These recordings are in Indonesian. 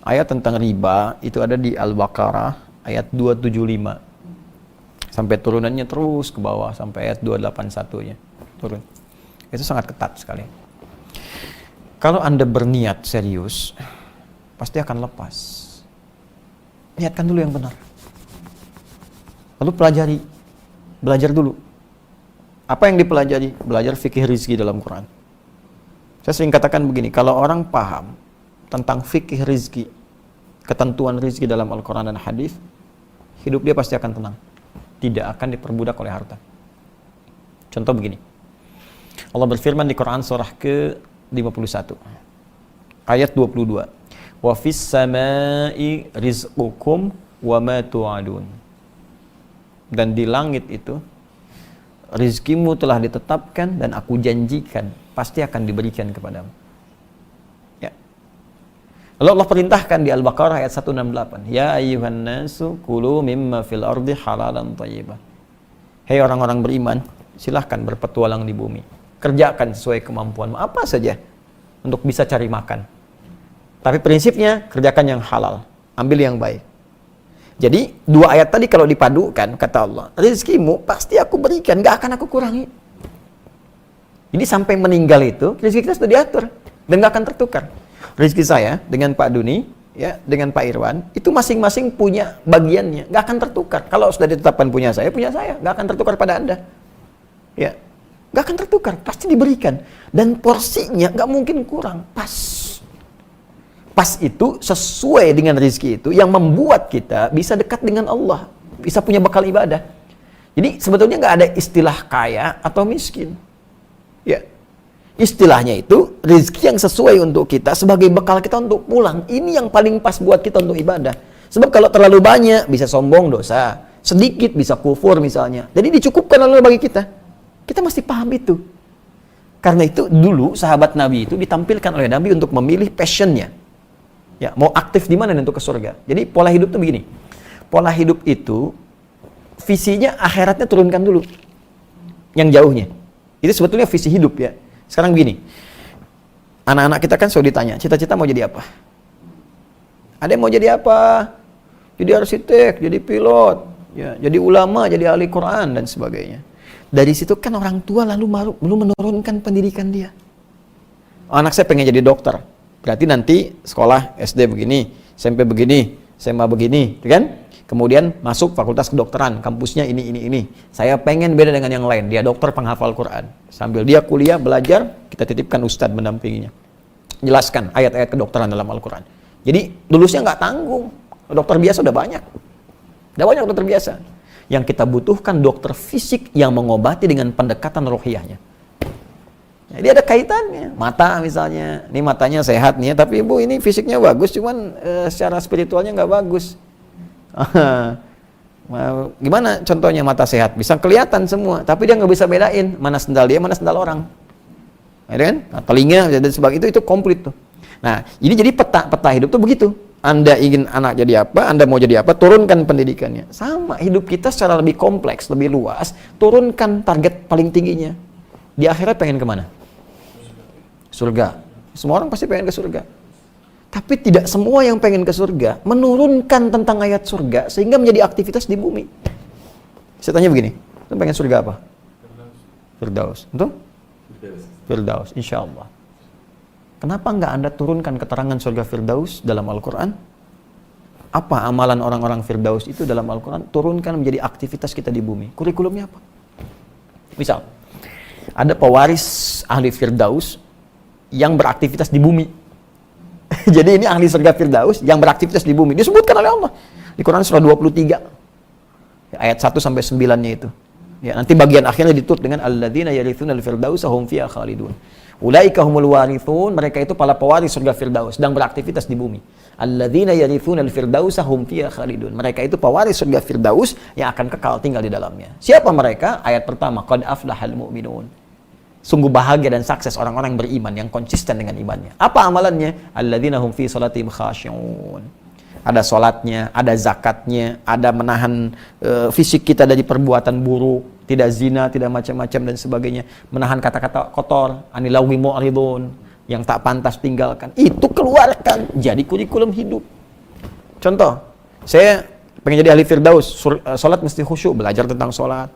ayat tentang riba itu ada di Al-Baqarah ayat 275. Sampai turunannya terus ke bawah sampai ayat 281-nya. Turun. Itu sangat ketat sekali. Kalau Anda berniat serius, pasti akan lepas. Niatkan dulu yang benar. Lalu pelajari. Belajar dulu. Apa yang dipelajari? Belajar fikih rizki dalam Quran. Saya sering katakan begini, kalau orang paham tentang fikih rizki, ketentuan rizki dalam Al-Quran dan hadis, hidup dia pasti akan tenang. Tidak akan diperbudak oleh harta. Contoh begini. Allah berfirman di Quran surah ke-51 ayat 22. Wa fis samai rizqukum wa ma tu'adun. Dan di langit itu rizkimu telah ditetapkan dan aku janjikan pasti akan diberikan kepadamu. Ya. Lalu Allah perintahkan di Al-Baqarah ayat 168. Ya ayyuhan nasu kulu mimma fil ardi halalan thayyibah. Hei orang-orang beriman, silahkan berpetualang di bumi. Kerjakan sesuai kemampuanmu apa saja untuk bisa cari makan. Tapi prinsipnya kerjakan yang halal, ambil yang baik. Jadi dua ayat tadi kalau dipadukan, kata Allah, rizkimu pasti aku berikan, gak akan aku kurangi. Jadi sampai meninggal itu rezeki kita sudah diatur dan gak akan tertukar. Rezeki saya dengan Pak Duni, ya, dengan Pak Irwan, itu masing-masing punya bagiannya, gak akan tertukar. Kalau sudah ditetapkan punya saya, gak akan tertukar pada Anda. Ya, gak akan tertukar, pasti diberikan. Dan porsinya gak mungkin kurang, pas. Pas itu sesuai dengan rezeki itu yang membuat kita bisa dekat dengan Allah, bisa punya bekal ibadah. Jadi sebetulnya gak ada istilah kaya atau miskin. Ya, istilahnya itu rezeki yang sesuai untuk kita sebagai bekal kita untuk pulang. Ini yang paling pas buat kita untuk ibadah. Sebab kalau terlalu banyak bisa sombong dosa, sedikit bisa kufur misalnya. Jadi dicukupkan oleh bagi kita. Kita mesti paham itu. Karena itu dulu sahabat Nabi itu ditampilkan oleh Nabi untuk memilih passionnya. Ya, mau aktif di mana untuk ke surga. Jadi pola hidup itu begini. Pola hidup itu visinya akhiratnya turunkan dulu. Yang jauhnya. Itu sebetulnya visi hidup ya. Sekarang begini. Anak-anak kita kan selalu ditanya, cita-cita mau jadi apa? Ada yang mau jadi apa? Jadi arsitek, jadi pilot, ya, jadi ulama, jadi ahli Quran dan sebagainya. Dari situ kan orang tua lalu menurunkan pendidikan dia. Anak saya pengen jadi dokter. Berarti nanti sekolah SD begini, SMP begini, SMA begini, kan? Kemudian masuk fakultas kedokteran, kampusnya ini. Saya pengen beda dengan yang lain, dia dokter penghafal Quran. Sambil dia kuliah, belajar, kita titipkan ustadz mendampinginya. Jelaskan ayat-ayat kedokteran dalam Al-Quran. Jadi lulusnya nggak tanggung, dokter biasa udah banyak. Udah banyak dokter biasa. Yang kita butuhkan dokter fisik yang mengobati dengan pendekatan rohiyahnya. Jadi ada kaitannya, mata misalnya, ini matanya sehat nih, tapi ibu ini fisiknya bagus, cuman secara spiritualnya nggak bagus. Gimana contohnya mata sehat? Bisa kelihatan semua, tapi dia nggak bisa bedain mana sendal dia, mana sendal orang. Ya kan? Nah, telinga dan sebagainya itu komplit tuh. Nah, ini jadi peta hidup tuh begitu. Anda ingin anak jadi apa, Anda mau jadi apa, turunkan pendidikannya. Sama, hidup kita secara lebih kompleks, lebih luas, turunkan target paling tingginya. Di akhirat pengen kemana? Surga. Semua orang pasti pengen ke surga. Tapi tidak semua yang pengen ke surga menurunkan tentang ayat surga sehingga menjadi aktivitas di bumi. Saya tanya begini, lu pengen surga apa? Firdaus. Betul? Firdaus, insya Allah. Kenapa nggak Anda turunkan keterangan surga Firdaus dalam Al-Quran? Apa amalan orang-orang Firdaus itu dalam Al-Quran? Turunkan menjadi aktivitas kita di bumi. Kurikulumnya apa? Misal, ada pewaris ahli Firdaus yang beraktivitas di bumi. Jadi ini ahli surga Firdaus yang beraktivitas di bumi. Disebutkan oleh Allah di Quran surah 23 ayat 1 sampai 9-nya itu. Ya, nanti bagian akhirnya ditutup dengan alladzina yarithuna al-firdausa hum fiha khalidun. Ulaika humul warithun, mereka itu para pewaris surga Firdaus sedang beraktivitas di bumi. Alladzina yarithuna al-firdausa hum fiha khalidun. Mereka itu pewaris surga Firdaus yang akan kekal tinggal di dalamnya. Siapa mereka? Ayat pertama, qad aflahal mu'minun. Sungguh bahagia dan sukses orang-orang yang beriman, yang konsisten dengan imannya. Apa amalannya? Alladzina hum fi salatihim khashi'un. Ada salatnya, ada zakatnya, ada menahan fisik kita dari perbuatan buruk, tidak zina, tidak macam-macam dan sebagainya, menahan kata-kata kotor, anil lagwi mu'ridun, yang tak pantas tinggalkan. Itu keluarkan jadi kurikulum hidup. Contoh, saya pengen jadi ahli firdaus, sholat mesti khusyuk, belajar tentang sholat.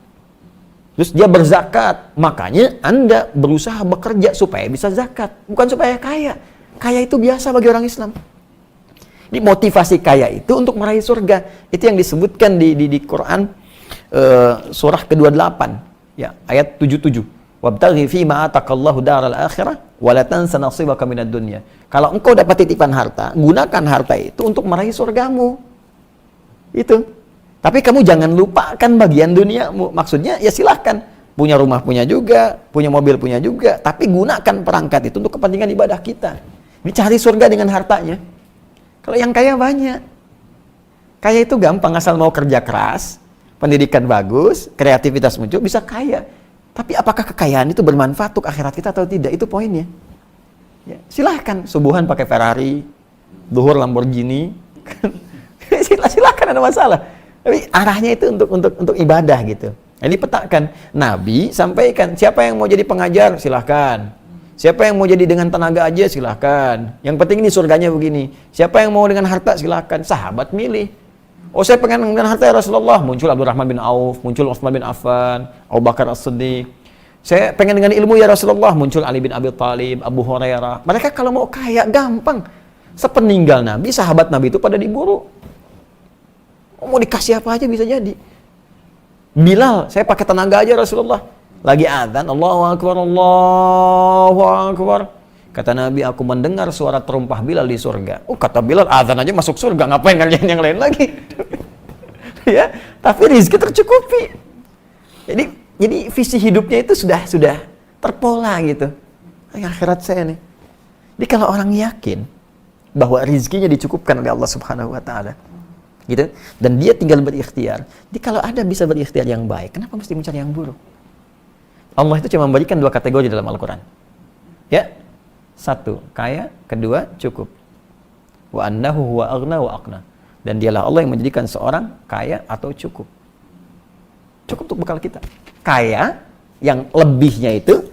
Terus dia berzakat, makanya Anda berusaha bekerja supaya bisa zakat, bukan supaya kaya. Kaya itu biasa bagi orang Islam. Ini motivasi kaya itu untuk meraih surga. Itu yang disebutkan di Quran surah ke-28, ya, ayat 77. Wabtaghi fima atakallahu daral akhirah wa la tansa nasibaka minad dunya. Kalau engkau dapat titipan harta, gunakan harta itu untuk meraih surgamu. Itu. Tapi kamu jangan lupakan bagian duniamu. Maksudnya ya silahkan. Punya rumah punya juga, punya mobil punya juga. Tapi gunakan perangkat itu untuk kepentingan ibadah kita. Ini cari surga dengan hartanya. Kalau yang kaya banyak. Kaya itu gampang, asal mau kerja keras, pendidikan bagus, kreativitas muncul, bisa kaya. Tapi apakah kekayaan itu bermanfaat untuk akhirat kita atau tidak? Itu poinnya. Ya, silahkan. Subuhan pakai Ferrari, duhur Lamborghini. Silahkan, ada masalah. Tapi arahnya itu untuk ibadah gitu. Ini petakan. Nabi sampaikan, siapa yang mau jadi pengajar, silahkan. Siapa yang mau jadi dengan tenaga aja, silahkan. Yang penting ini surganya begini. Siapa yang mau dengan harta, silahkan. Sahabat milih. Oh, saya pengen dengan harta ya Rasulullah. Muncul Abdurrahman bin Auf, muncul Utsman bin Affan, Abu Bakar As-Siddiq. Saya pengen dengan ilmu ya Rasulullah. Muncul Ali bin Abi Thalib, Abu Hurairah. Mereka kalau mau kaya, gampang. Sepeninggal Nabi, sahabat Nabi itu pada diburu. Mau dikasih apa aja bisa jadi. Bilal, saya pakai tenaga aja Rasulullah. Lagi adzan, Allahu Akbar, Allahu Akbar. Kata Nabi, aku mendengar suara terumpah Bilal di surga. Oh, kata Bilal, adzan aja masuk surga, ngapain ngerjain yang lain lagi? Ya, tapi rezeki tercukupi. Jadi visi hidupnya itu sudah terpola gitu. Akhirat saya nih. Jadi kalau orang yakin bahwa rezekinya dicukupkan oleh Allah Subhanahu wa taala, gitu, dan dia tinggal berikhtiar. Jadi kalau ada bisa berikhtiar yang baik, kenapa mesti mencari yang buruk? Allah itu cuma memberikan dua kategori dalam Al-Quran. Ya, satu, kaya, kedua, cukup. Wa annahu huwa aghna wa aqna. Dan dialah Allah yang menjadikan seorang kaya atau cukup. Cukup untuk bekal kita. Kaya, yang lebihnya itu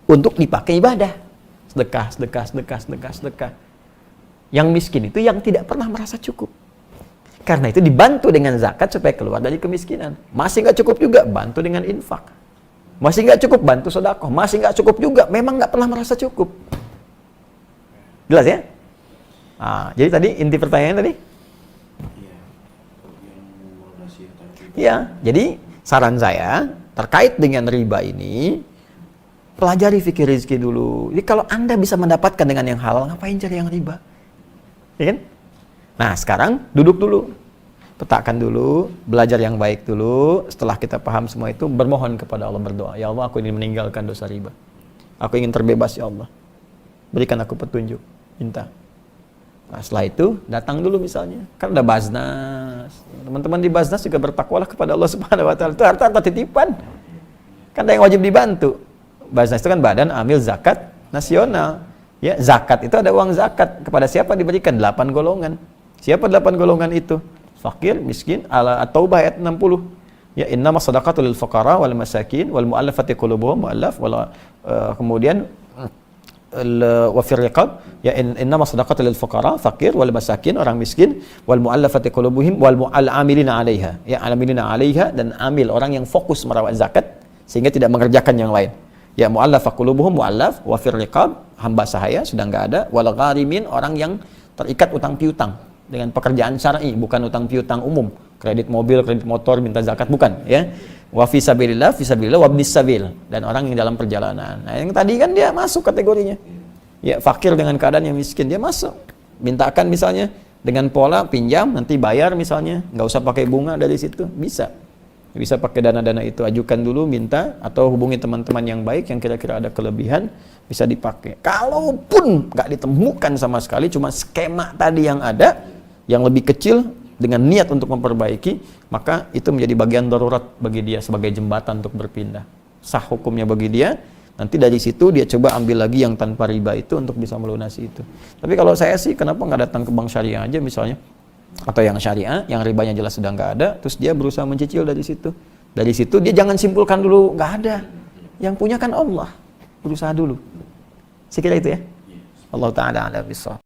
untuk dipakai ibadah. Sedekah. Yang miskin itu yang tidak pernah merasa cukup. Karena itu dibantu dengan zakat supaya keluar dari kemiskinan. Masih nggak cukup juga, bantu dengan infak. Masih nggak cukup, bantu sedekah. Masih nggak cukup juga, memang nggak pernah merasa cukup. Jelas ya? Nah, jadi tadi inti pertanyaan tadi? Iya, jadi saran saya terkait dengan riba ini, pelajari fikih rezeki dulu. Jadi kalau Anda bisa mendapatkan dengan yang halal, ngapain cari yang riba? Ya kan? Nah, sekarang duduk dulu, petakan dulu, belajar yang baik dulu. Setelah kita paham semua itu, bermohon kepada Allah, berdoa. Ya Allah, aku ingin meninggalkan dosa riba. Aku ingin terbebas, ya Allah. Berikan aku petunjuk, minta. Nah, setelah itu, datang dulu misalnya. Kan ada Baznas. Teman-teman di Baznas juga bertakwalah kepada Allah Subhanahu wa taala. Itu harta titipan. Kan ada yang wajib dibantu. Baznas itu kan Badan Amil Zakat Nasional. Ya, zakat itu ada uang zakat. Kepada siapa diberikan? 8 golongan. Siapa 8 golongan itu? Fakir, miskin, At-Taubah ayat 60. Ya, innamas shadaqatu lil fuqara wal masakin wal mu'allafati qulubuhum mu'allaf kemudian wa fir riqab, ya innamas shadaqatu lil fuqara, fakir, wal masakin, orang miskin, wal mu'allafati qulubuhum wal mu'amilina 'alaiha. Ya, amilina 'alaiha, dan amil orang yang fokus merawat zakat sehingga tidak mengerjakan yang lain. Ya, mu'allafa qulubuhum mu'allaf, wa fir riqab, hamba sahaya sudah enggak ada, wal gharimin, orang yang terikat utang piutang dengan pekerjaan syar'i, bukan utang piutang umum, kredit mobil, kredit motor, minta zakat, bukan, ya. Wa fi sabilillah, wa ibnis sabil, dan orang yang dalam perjalanan. Nah, yang tadi kan dia masuk kategorinya. Ya, fakir dengan keadaan yang miskin, dia masuk. Mintakan misalnya dengan pola pinjam, nanti bayar misalnya, nggak usah pakai bunga dari situ, bisa. Bisa pakai dana-dana itu, ajukan dulu, minta, atau hubungi teman-teman yang baik yang kira-kira ada kelebihan, bisa dipakai. Kalaupun nggak ditemukan sama sekali, cuma skema tadi yang ada, yang lebih kecil dengan niat untuk memperbaiki, maka itu menjadi bagian darurat bagi dia sebagai jembatan untuk berpindah. Sah hukumnya bagi dia. Nanti dari situ dia coba ambil lagi yang tanpa riba itu untuk bisa melunasi itu. Tapi kalau saya sih, kenapa nggak datang ke bank syariah aja misalnya, atau yang syariah, yang ribanya jelas sudah nggak ada, terus dia berusaha mencicil dari situ. Dari situ dia jangan simpulkan dulu nggak ada. Yang punya kan Allah. Berusaha dulu. Sekira itu ya. Allah Ta'ala ala bisawab.